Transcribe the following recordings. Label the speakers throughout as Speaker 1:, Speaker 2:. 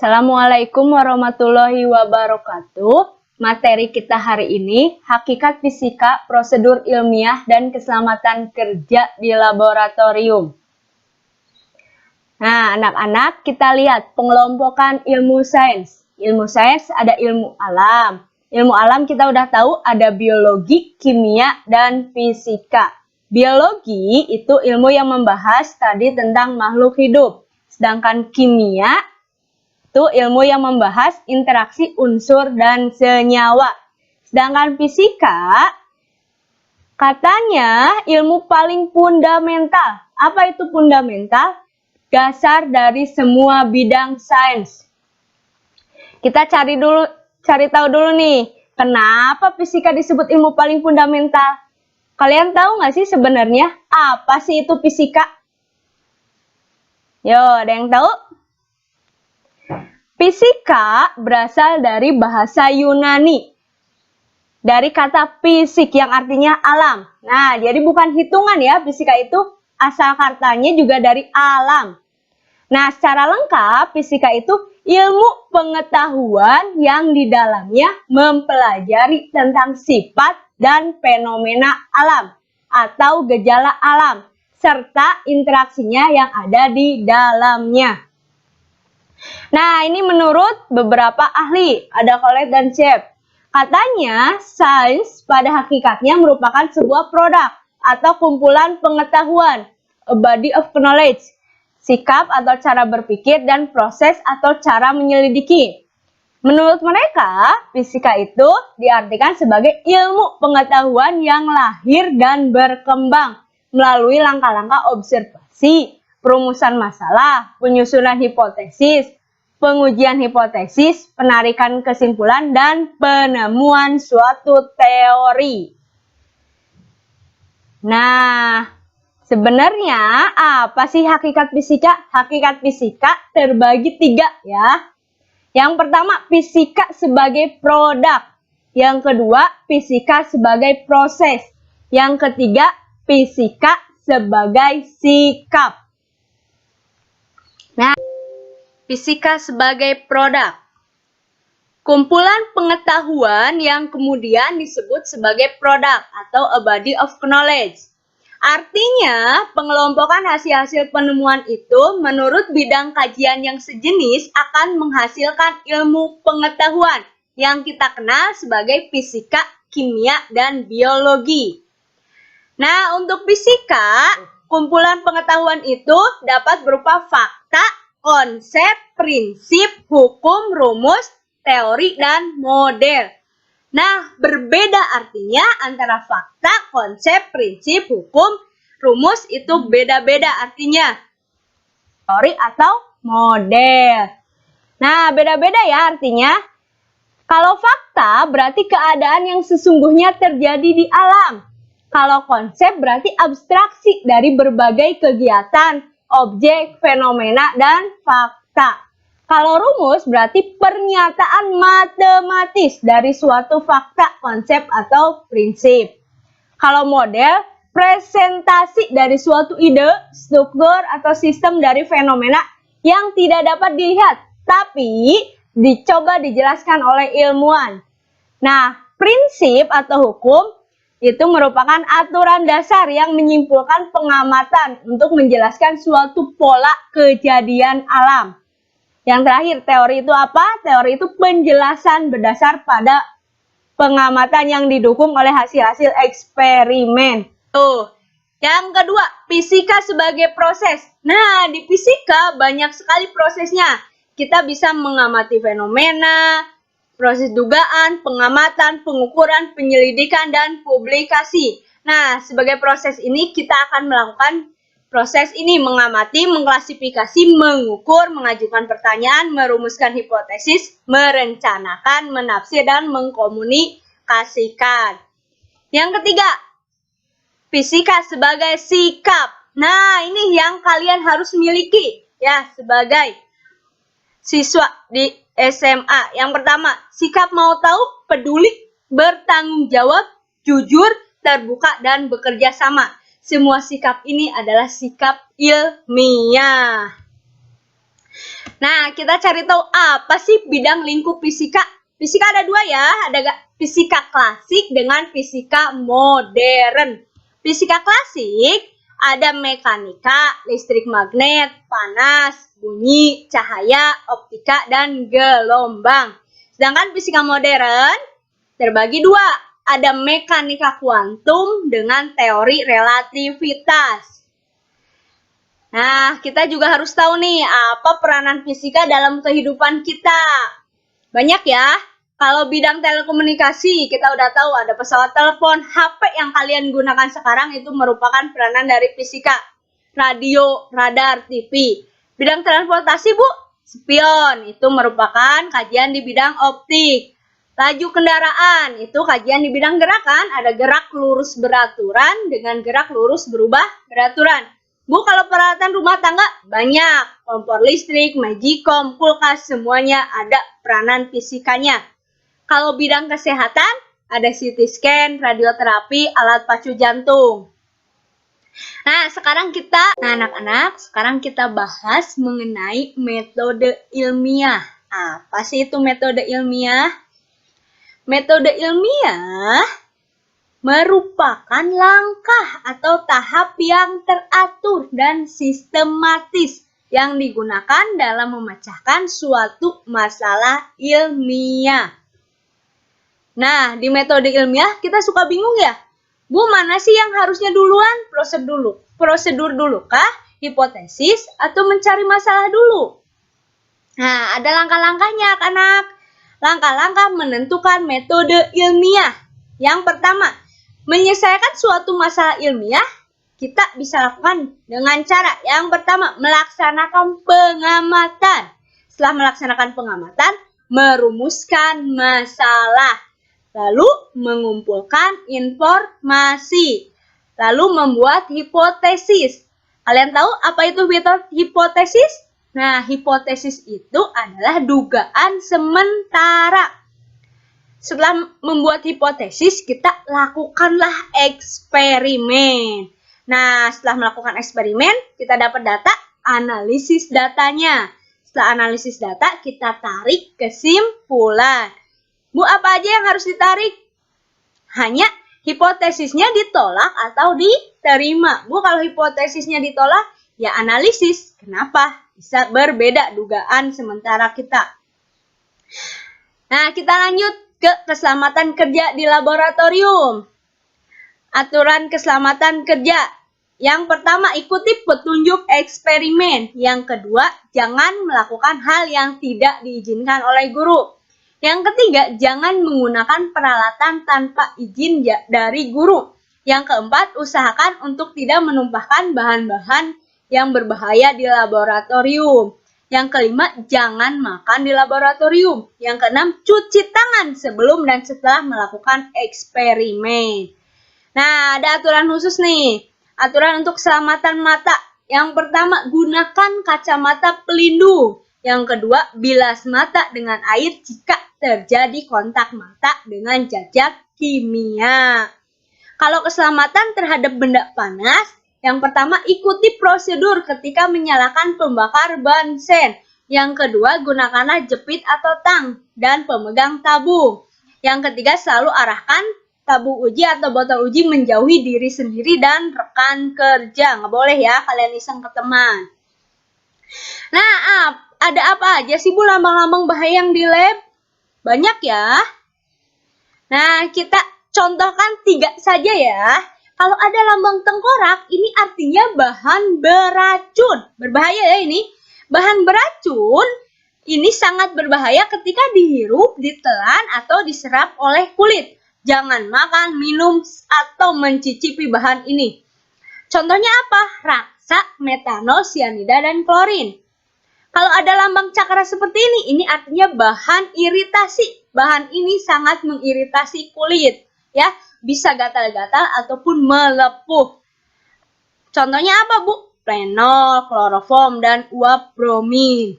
Speaker 1: Assalamualaikum warahmatullahi wabarakatuh. Materi kita hari ini, hakikat fisika, prosedur ilmiah, dan keselamatan kerja di laboratorium. Nah, anak-anak, kita lihat pengelompokan ilmu sains. Ilmu sains ada ilmu alam. Ilmu alam kita udah tahu ada biologi, kimia, dan fisika. Biologi itu ilmu yang membahas tadi tentang makhluk hidup. Sedangkan kimia itu ilmu yang membahas interaksi unsur dan senyawa. Sedangkan fisika, katanya ilmu paling fundamental. Apa itu fundamental? Dasar dari semua bidang sains. Kita cari tahu dulu nih, kenapa fisika disebut ilmu paling fundamental? Kalian tahu nggak sih sebenarnya apa sih itu fisika? Yo, ada yang tahu? Fisika berasal dari bahasa Yunani, dari kata fisik yang artinya alam. Nah, jadi bukan hitungan ya, fisika itu asal katanya juga dari alam. Nah, secara lengkap, fisika itu ilmu pengetahuan yang di dalamnya mempelajari tentang sifat dan fenomena alam atau gejala alam, serta interaksinya yang ada di dalamnya. Nah, ini menurut beberapa ahli, ada Colette dan Chef. Katanya, sains pada hakikatnya merupakan sebuah produk atau kumpulan pengetahuan, a body of knowledge, sikap atau cara berpikir dan proses atau cara menyelidiki. Menurut mereka, fisika itu diartikan sebagai ilmu pengetahuan yang lahir dan berkembang melalui langkah-langkah observasi, perumusan masalah, penyusunan hipotesis, pengujian hipotesis, penarikan kesimpulan, dan penemuan suatu teori. Nah, sebenarnya apa sih hakikat fisika? Hakikat fisika terbagi 3 ya. Yang pertama, fisika sebagai produk. Yang kedua, fisika sebagai proses. Yang ketiga, fisika sebagai sikap. Nah, fisika sebagai produk. Kumpulan pengetahuan yang kemudian disebut sebagai produk atau a body of knowledge. Artinya, pengelompokan hasil-hasil penemuan itu menurut bidang kajian yang sejenis akan menghasilkan ilmu pengetahuan yang kita kenal sebagai fisika, kimia, dan biologi. Nah, untuk fisika, kumpulan pengetahuan itu dapat berupa fakta, konsep, prinsip, hukum, rumus, teori, dan model. Nah, berbeda artinya antara fakta, konsep, prinsip, hukum, rumus itu beda-beda artinya. Teori atau model. Nah, beda-beda ya artinya. Kalau fakta berarti keadaan yang sesungguhnya terjadi di alam. Kalau konsep berarti abstraksi dari berbagai kegiatan, objek, fenomena, dan fakta. Kalau rumus berarti pernyataan matematis dari suatu fakta, konsep, atau prinsip. Kalau model, presentasi dari suatu ide, struktur, atau sistem dari fenomena yang tidak dapat dilihat, tapi dicoba dijelaskan oleh ilmuwan. Nah, prinsip atau hukum itu merupakan aturan dasar yang menyimpulkan pengamatan untuk menjelaskan suatu pola kejadian alam. Yang terakhir, teori itu apa? Teori itu penjelasan berdasar pada pengamatan yang didukung oleh hasil-hasil eksperimen. Tuh. Yang kedua, fisika sebagai proses. Nah, di fisika banyak sekali prosesnya. Kita bisa mengamati fenomena, proses dugaan, pengamatan, pengukuran, penyelidikan, dan publikasi. Nah, sebagai proses ini kita akan melakukan proses ini, mengamati, mengklasifikasi, mengukur, mengajukan pertanyaan, merumuskan hipotesis, merencanakan, menafsir, dan mengkomunikasikan. Yang ketiga, fisika sebagai sikap. Nah, ini yang kalian harus miliki ya sebagai siswa di SMA. Yang pertama, sikap mau tahu, peduli, bertanggung jawab, jujur, terbuka, dan bekerja sama. Semua sikap ini adalah sikap ilmiah. Nah, kita cari tahu apa sih bidang lingkup fisika. Fisika ada dua ya, ada fisika klasik dengan fisika modern. Fisika klasik ada mekanika, listrik magnet, panas, bunyi, cahaya, optika, dan gelombang. Sedangkan fisika modern terbagi dua, ada mekanika kuantum dengan teori relativitas. Nah, kita juga harus tahu nih, apa peranan fisika dalam kehidupan kita. Banyak ya. Kalau bidang telekomunikasi, kita udah tahu ada pesawat telepon, HP yang kalian gunakan sekarang itu merupakan peranan dari fisika. Radio, radar, TV. Bidang transportasi, Bu, spion, itu merupakan kajian di bidang optik. Laju kendaraan, itu kajian di bidang gerakan, ada gerak lurus beraturan dengan gerak lurus berubah beraturan. Bu, kalau peralatan rumah tangga banyak, kompor listrik, magicom, kulkas, semuanya ada peranan fisikanya. Kalau bidang kesehatan, ada CT scan, radioterapi, alat pacu jantung. Nah, anak-anak, sekarang kita bahas mengenai metode ilmiah. Apa sih itu metode ilmiah? Metode ilmiah merupakan langkah atau tahap yang teratur dan sistematis yang digunakan dalam memecahkan suatu masalah ilmiah. Nah, di metode ilmiah kita suka bingung ya, Bu, mana sih yang harusnya duluan? Prosedur dulu kah? Hipotesis atau mencari masalah dulu? Nah, ada langkah-langkahnya, anak. Langkah-langkah menentukan metode ilmiah. Yang pertama, menyelesaikan suatu masalah ilmiah, kita bisa lakukan dengan cara yang pertama, melaksanakan pengamatan. Setelah melaksanakan pengamatan, merumuskan masalah. Lalu mengumpulkan informasi. Lalu membuat hipotesis. Kalian tahu apa itu hipotesis? Nah, hipotesis itu adalah dugaan sementara. Setelah membuat hipotesis, kita lakukanlah eksperimen. Nah, setelah melakukan eksperimen, kita dapat data, analisis datanya. Setelah analisis data, kita tarik kesimpulan. Bu, apa aja yang harus ditarik? Hanya hipotesisnya ditolak atau diterima. Bu, kalau hipotesisnya ditolak, ya analisis. Kenapa? Bisa berbeda dugaan sementara kita. Nah, kita lanjut ke keselamatan kerja di laboratorium. Aturan keselamatan kerja. Yang pertama, ikuti petunjuk eksperimen. Yang kedua, jangan melakukan hal yang tidak diizinkan oleh guru. Yang ketiga, jangan menggunakan peralatan tanpa izin dari guru. Yang keempat, usahakan untuk tidak menumpahkan bahan-bahan yang berbahaya di laboratorium. Yang kelima, jangan makan di laboratorium. Yang keenam, cuci tangan sebelum dan setelah melakukan eksperimen. Nah, ada aturan khusus nih. Aturan untuk keselamatan mata. Yang pertama, gunakan kacamata pelindung. Yang kedua, bilas mata dengan air jika terjadi kontak mata dengan zat kimia. Kalau keselamatan terhadap benda panas, yang pertama, ikuti prosedur ketika menyalakan pembakar bansen. Yang kedua, gunakanlah jepit atau tang dan pemegang tabung. Yang ketiga, selalu arahkan tabung uji atau botol uji menjauhi diri sendiri dan rekan kerja. Nggak boleh ya kalian iseng ke teman. Nah, ada apa aja sih, Bu, lambang-lambang bahaya yang di lab? Banyak ya. Nah, kita contohkan 3 saja ya. Kalau ada lambang tengkorak, ini artinya bahan beracun. Berbahaya ya ini. Bahan beracun ini sangat berbahaya ketika dihirup, ditelan, atau diserap oleh kulit. Jangan makan, minum, atau mencicipi bahan ini. Contohnya apa? Raksa, metanol, sianida, dan klorin. Kalau ada lambang cakra seperti ini artinya bahan iritasi. Bahan ini sangat mengiritasi kulit. Ya, bisa gatal-gatal ataupun melepuh. Contohnya apa, Bu? Phenol, kloroform, dan uap bromin.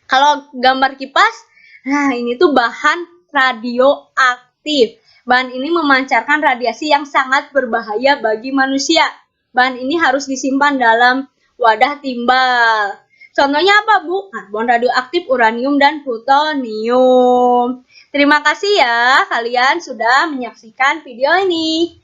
Speaker 1: Kalau gambar kipas, nah ini tuh bahan radioaktif. Bahan ini memancarkan radiasi yang sangat berbahaya bagi manusia. Bahan ini harus disimpan dalam wadah timbal. Contohnya apa, Bu? Karbon radioaktif, uranium, dan plutonium. Terima kasih ya kalian sudah menyaksikan video ini.